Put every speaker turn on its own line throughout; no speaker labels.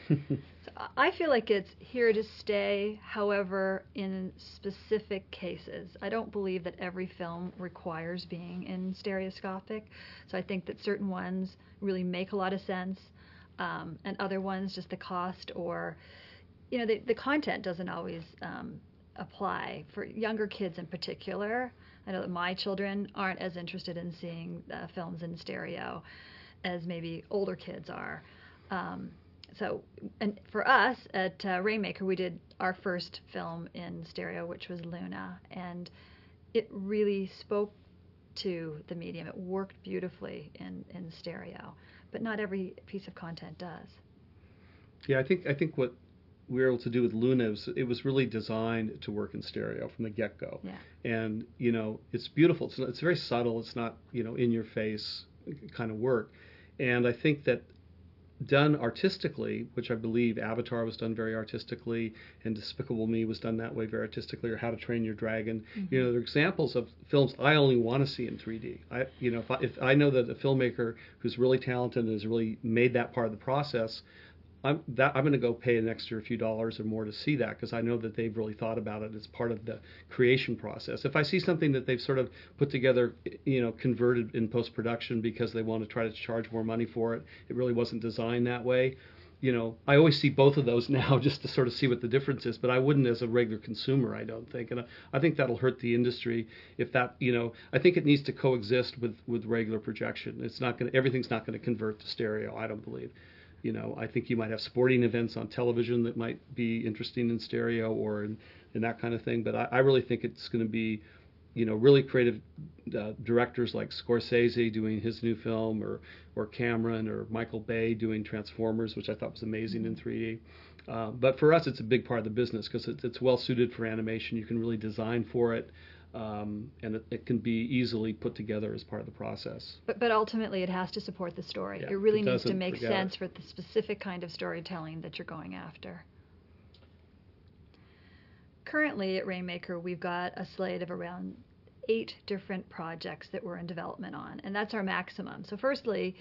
So I feel like it's here to stay. However, in specific cases, I don't believe that every film requires being in stereoscopic. So I think that certain ones really make a lot of sense, and other ones just the cost or the content doesn't always apply for younger kids in particular. I know that my children aren't as interested in seeing films in stereo as maybe older kids are. Um, so, and for us at Rainmaker, we did our first film in stereo, which was Luna, and it really spoke to the medium. It worked beautifully in stereo, but not every piece of content does.
Yeah, I think what we were able to do with Luna was it was really designed to work in stereo from the get go,
Yeah.
and it's beautiful. It's very subtle. It's not in your face kind of work, and I think that done artistically, which I believe Avatar was done very artistically, and Despicable Me was done that way very artistically, or How to Train Your Dragon.
Mm-hmm.
They're examples of films I only want to see in 3D. If I know that a filmmaker who's really talented and has really made that part of the process, I'm going to go pay an extra few dollars or more to see that because I know that they've really thought about it as part of the creation process. If I see something that they've sort of put together, converted in post production because they want to try to charge more money for it, it really wasn't designed that way. I always see both of those now just to sort of see what the difference is, but I wouldn't as a regular consumer, I don't think. And I think that'll hurt the industry if that, I think it needs to coexist with regular projection. Everything's not going to convert to stereo, I don't believe. I think you might have sporting events on television that might be interesting in stereo or in that kind of thing. But I really think it's going to be, really creative directors like Scorsese doing his new film, or Cameron or Michael Bay doing Transformers, which I thought was amazing in 3D. But for us, it's a big part of the business because it's well suited for animation. You can really design for it. And it can be easily put together as part of the process.
But ultimately, it has to support the story.
Yeah,
it really
it
needs to
doesn't,
make
forget
sense
it.
for the specific kind of storytelling that you're going after. Currently at Rainmaker, we've got a slate of around 8 different projects that we're in development on, and that's our maximum. So firstly,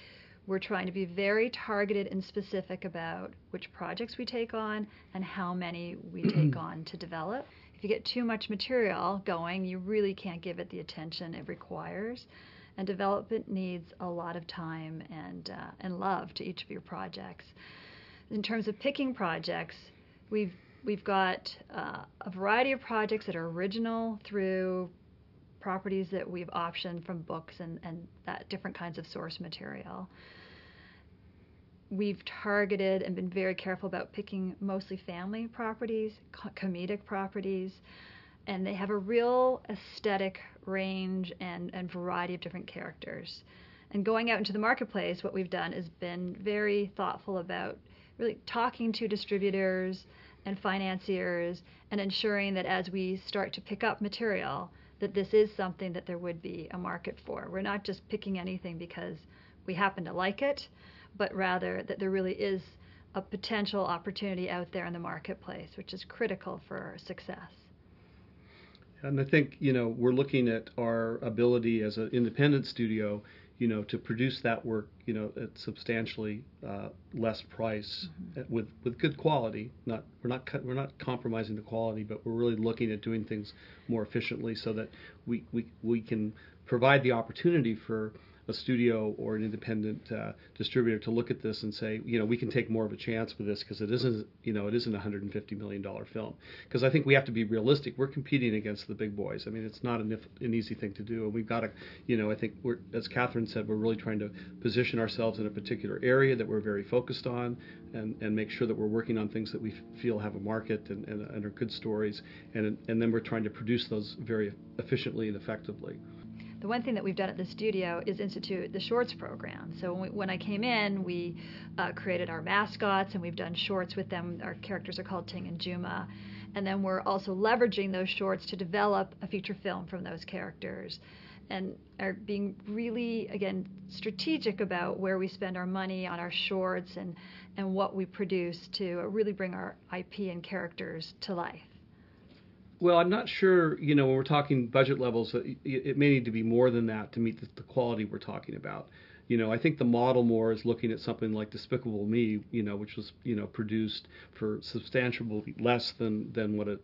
we're trying to be very targeted and specific about which projects we take on and how many we take on to develop. If you get too much material going, you really can't give it the attention it requires. And development needs a lot of time and love to each of your projects. In terms of picking projects, we've got a variety of projects that are original through properties that we've optioned from books and that different kinds of source material. We've targeted and been very careful about picking mostly family properties, comedic properties, and they have a real aesthetic range and variety of different characters. And going out into the marketplace, what we've done is been very thoughtful about really talking to distributors and financiers and ensuring that as we start to pick up material, that this is something that there would be a market for. We're not just picking anything because we happen to like it, but rather that there really is a potential opportunity out there in the marketplace, which is critical for success.
And I think, we're looking at our ability as an independent studio, to produce that work, at substantially less price, with good quality. We're not compromising the quality, but we're really looking at doing things more efficiently so that we can provide the opportunity for a studio or an independent distributor to look at this and say, we can take more of a chance with this because it isn't a $150 million film. Because I think we have to be realistic. We're competing against the big boys. I mean, it's not an easy thing to do, and we've got to, I think as Catherine said, we're really trying to position ourselves in a particular area that we're very focused on, and make sure that we're working on things that we feel have a market and are good stories, and then we're trying to produce those very efficiently and effectively.
The one thing that we've done at the studio is institute the shorts program. So when I came in, we created our mascots, and we've done shorts with them. Our characters are called Ting and Juma. And then we're also leveraging those shorts to develop a feature film from those characters, and are being really, again, strategic about where we spend our money on our shorts and what we produce to really bring our IP and characters to life.
Well, I'm not sure, when we're talking budget levels, it may need to be more than that to meet the quality we're talking about. I think the model more is looking at something like Despicable Me, which was, produced for substantially less than what a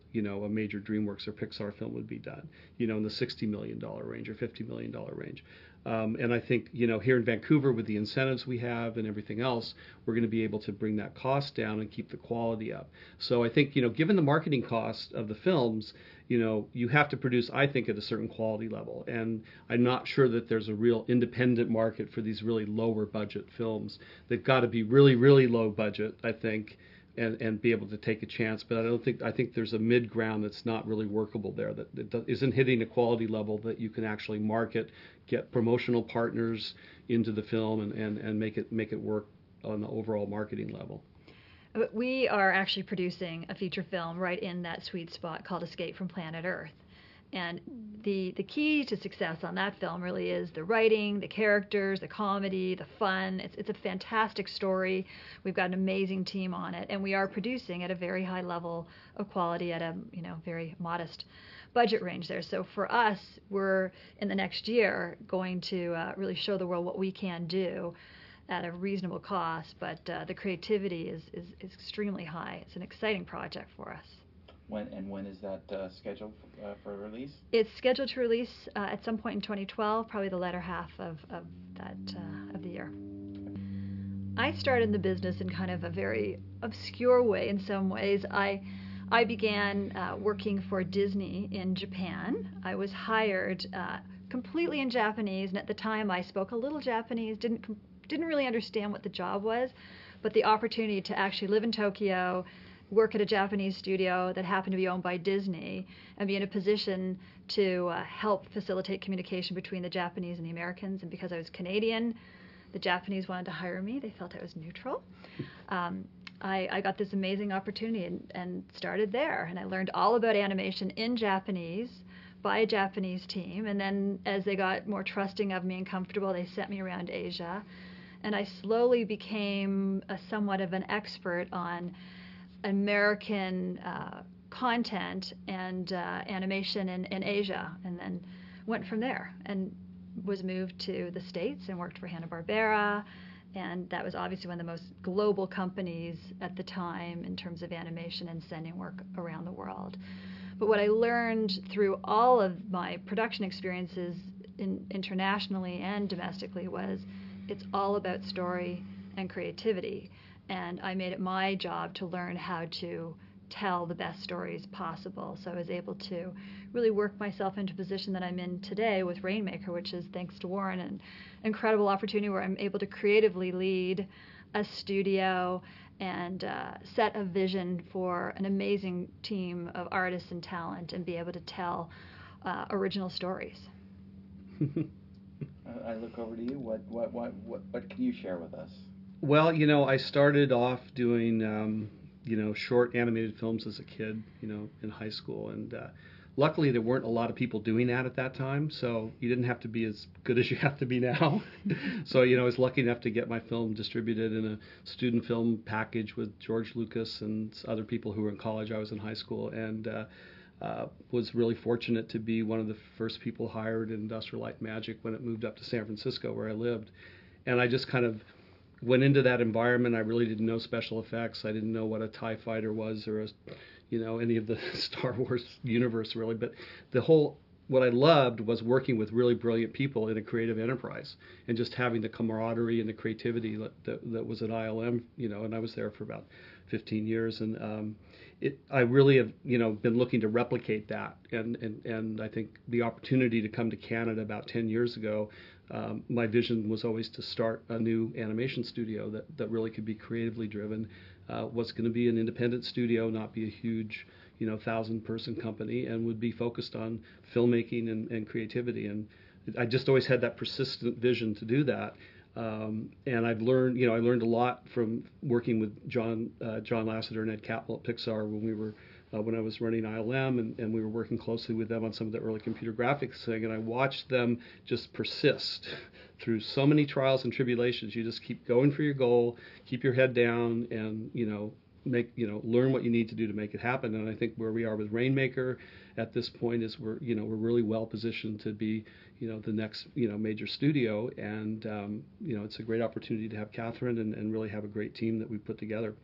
major DreamWorks or Pixar film would be done, in the $60 million range or $50 million range. And I think, here in Vancouver with the incentives we have and everything else, we're going to be able to bring that cost down and keep the quality up. So I think, given the marketing cost of the films, you have to produce, I think, at a certain quality level. And I'm not sure that there's a real independent market for these really lower budget films. They've got to be really, really low budget, I think, and be able to take a chance. But I think there's a mid ground that's not really workable there, that isn't hitting a quality level that you can actually market, get promotional partners into the film, and make it work on the overall marketing level.
But we are actually producing a feature film right in that sweet spot called Escape from Planet Earth. And the key to success on that film really is the writing, the characters, the comedy, the fun. It's a fantastic story. We've got an amazing team on it, and we are producing at a very high level of quality at a very modest budget range there. So for us, we're in the next year going to really show the world what we can do at a reasonable cost, but the creativity is extremely high. It's an exciting project for us.
When is that scheduled for release?
It's scheduled to release at some point in 2012, probably the latter half of the year. I started in the business in kind of a very obscure way in some ways. I began working for Disney in Japan. I was hired completely in Japanese, and at the time I spoke a little Japanese, didn't really understand what the job was, but the opportunity to actually live in Tokyo, work at a Japanese studio that happened to be owned by Disney, and be in a position to help facilitate communication between the Japanese and the Americans. And because I was Canadian, the Japanese wanted to hire me. They felt I was neutral. I got this amazing opportunity and started there. And I learned all about animation in Japanese by a Japanese team. And then as they got more trusting of me and comfortable, they sent me around Asia. And I slowly became somewhat of an expert on American content and animation in Asia, and then went from there and was moved to the States and worked for Hanna-Barbera, and that was obviously one of the most global companies at the time in terms of animation and sending work around the world. But what I learned through all of my production experiences internationally and domestically was it's all about story and creativity. And I made it my job to learn how to tell the best stories possible. So I was able to really work myself into a position that I'm in today with Rainmaker, which is, thanks to Warren, an incredible opportunity where I'm able to creatively lead a studio and set a vision for an amazing team of artists and talent and be able to tell original stories.
I look over to you. What can you share with us?
Well, I started off doing, short animated films as a kid, in high school. And luckily, there weren't a lot of people doing that at that time. So you didn't have to be as good as you have to be now. So, I was lucky enough to get my film distributed in a student film package with George Lucas and other people who were in college. I was in high school, and was really fortunate to be one of the first people hired in Industrial Light and Magic when it moved up to San Francisco, where I lived. And I just kind of went into that environment. I really didn't know special effects. I didn't know what a TIE fighter was or any of the Star Wars universe, really. But what I loved was working with really brilliant people in a creative enterprise and just having the camaraderie and the creativity that was at ILM, and I was there for about 15 years. And I really have, been looking to replicate that. And I think the opportunity to come to Canada about 10 years ago, my vision was always to start a new animation studio that really could be creatively driven, was going to be an independent studio, not be a huge, 1,000-person company, and would be focused on filmmaking and creativity. And I just always had that persistent vision to do that. And I've learned, I learned a lot from working with John Lasseter and Ed Catmull at Pixar when I was running ILM, and we were working closely with them on some of the early computer graphics thing, and I watched them just persist through so many trials and tribulations. You just keep going for your goal, keep your head down, and learn what you need to do to make it happen. And I think where we are with Rainmaker at this point is we're really well positioned to be the next major studio, and it's a great opportunity to have Catherine and really have a great team that we put together.